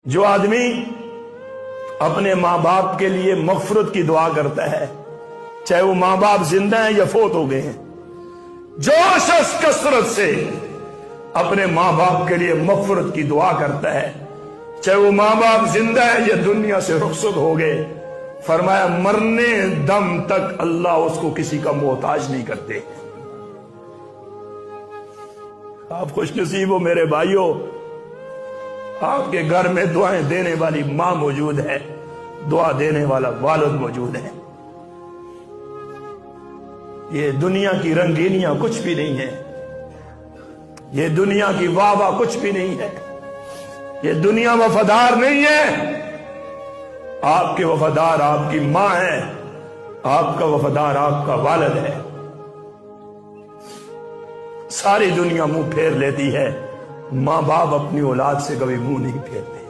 جو آدمی اپنے ماں باپ کے لیے مغفرت کی دعا کرتا ہے، چاہے وہ ماں باپ زندہ ہیں یا فوت ہو گئے ہیں، جو شخص کثرت سے اپنے ماں باپ کے لیے مغفرت کی دعا کرتا ہے، چاہے وہ ماں باپ زندہ ہے یا دنیا سے رخصت ہو گئے، فرمایا مرنے دم تک اللہ اس کو کسی کا محتاج نہیں کرتے۔ آپ خوش نصیب ہو میرے بھائیوں، آپ کے گھر میں دعائیں دینے والی ماں موجود ہے، دعا دینے والا والد موجود ہے۔ یہ دنیا کی رنگینیاں کچھ بھی نہیں ہے، یہ دنیا کی واہ واہ کچھ بھی نہیں ہے، یہ دنیا وفادار نہیں ہے۔ آپ کے وفادار آپ کی ماں ہے، آپ کا وفادار آپ کا والد ہے۔ ساری دنیا منہ پھیر لیتی ہے، ماں باپ اپنی اولاد سے کبھی منہ نہیں پھیرتے۔